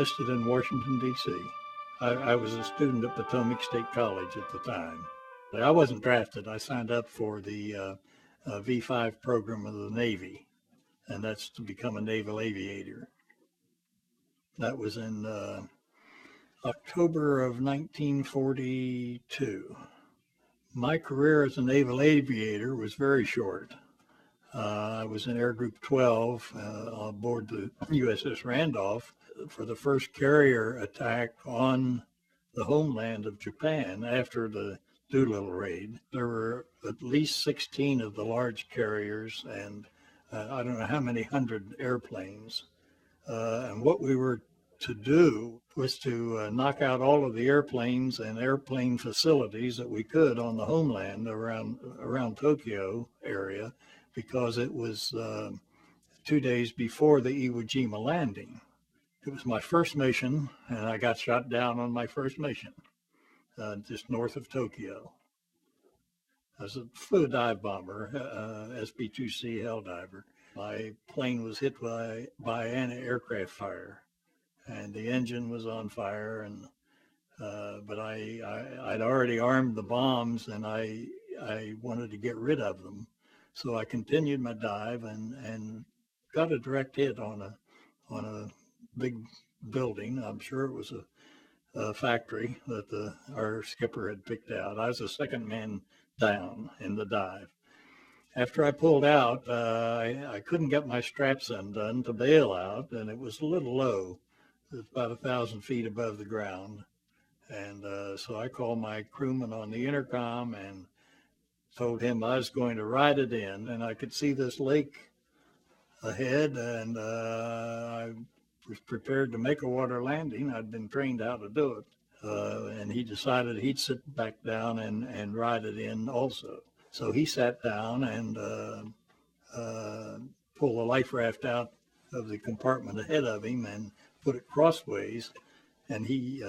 enlisted in Washington, D.C. I was a student at Potomac State College at the time. I wasn't drafted. I signed up for the V5 program of the Navy, and that's to become a naval aviator. That was in October of 1942. My career as a naval aviator was very short. I was in Air Group 12 on board the USS Randolph for the first carrier attack on the homeland of Japan after the Doolittle raid. There were at least 16 of the large carriers and I don't know how many hundred airplanes. And what we were to do was to knock out all of the airplanes and airplane facilities that we could on the homeland around Tokyo area, because it was 2 days before the Iwo Jima landing. It was my first mission, and I got shot down on my first mission, just north of Tokyo. I was a flew dive bomber, SB-2C Helldiver. My plane was hit by anti-aircraft fire, and the engine was on fire. And but I'd already armed the bombs, and I wanted to get rid of them, so I continued my dive and got a direct hit on a big building. I'm sure it was a factory that our skipper had picked out. I was the second man down in the dive. After I pulled out, I couldn't get my straps undone to bail out, and it was a little low. It was about 1,000 feet above the ground. And so I called my crewman on the intercom and told him I was going to ride it in, and I could see this lake ahead, and I was prepared to make a water landing. I'd been trained how to do it. And he decided he'd sit back down and ride it in also. So he sat down and pulled a life raft out of the compartment ahead of him and put it crossways. And he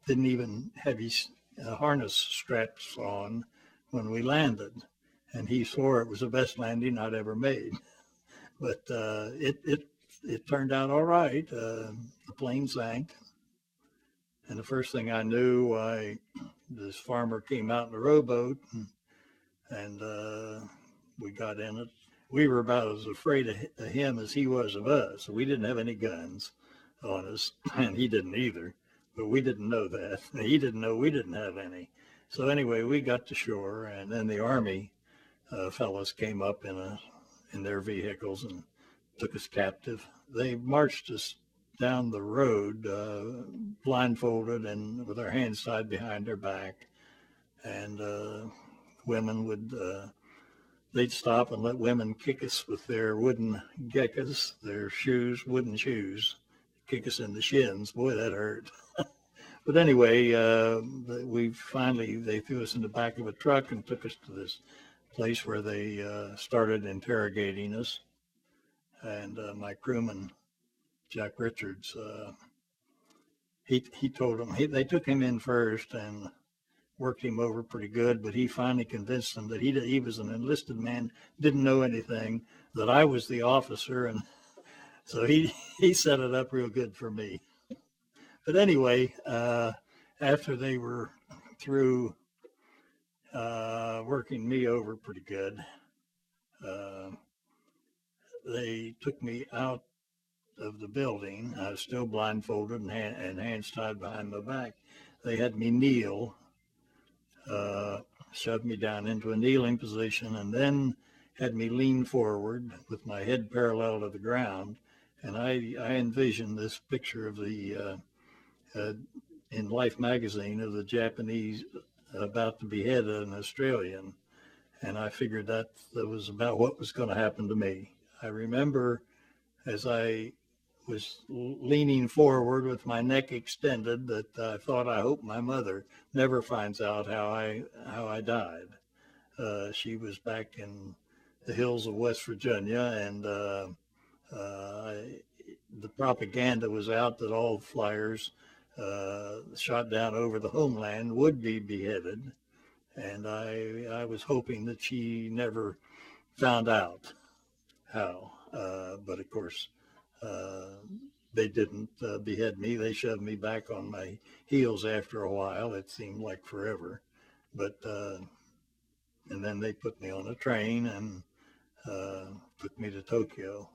didn't even have his harness straps on when we landed. And he swore it was the best landing I'd ever made. But it turned out all right. The plane sank. And the first thing I knew, this farmer came out in a rowboat, and we got in it. We were about as afraid of him as he was of us. We didn't have any guns on us, and he didn't either. But we didn't know that. He didn't know we didn't have any. So anyway, we got to shore, and then the Army fellows came up in their vehicles and took us captive. They marched us down the road, blindfolded and with our hands tied behind our back. And women they'd stop and let women kick us with their wooden gekas, their wooden shoes, kick us in the shins. Boy, that hurt. But anyway, they threw us in the back of a truck and took us to this place where they started interrogating us. And my crewman, Jack Richards, he told them, they took him in first and worked him over pretty good, but he finally convinced them that he was an enlisted man, didn't know anything, that I was the officer, and so he set it up real good for me. But anyway, after they were through working me over pretty good, they took me out of the building. I was still blindfolded and hands tied behind my back. They had me kneel, shoved me down into a kneeling position, and then had me lean forward with my head parallel to the ground. And I envisioned this picture of the in Life magazine of the Japanese about to behead an Australian. And I figured that was about what was going to happen to me. I remember as I was leaning forward with my neck extended that I thought, I hope my mother never finds out how I died. She was back in the hills of West Virginia, and the propaganda was out that all flyers shot down over the homeland would be beheaded. And I was hoping that she never found out how. But of course, they didn't behead me. They shoved me back on my heels after a while. It seemed like forever. But, and then they put me on a train and took me to Tokyo.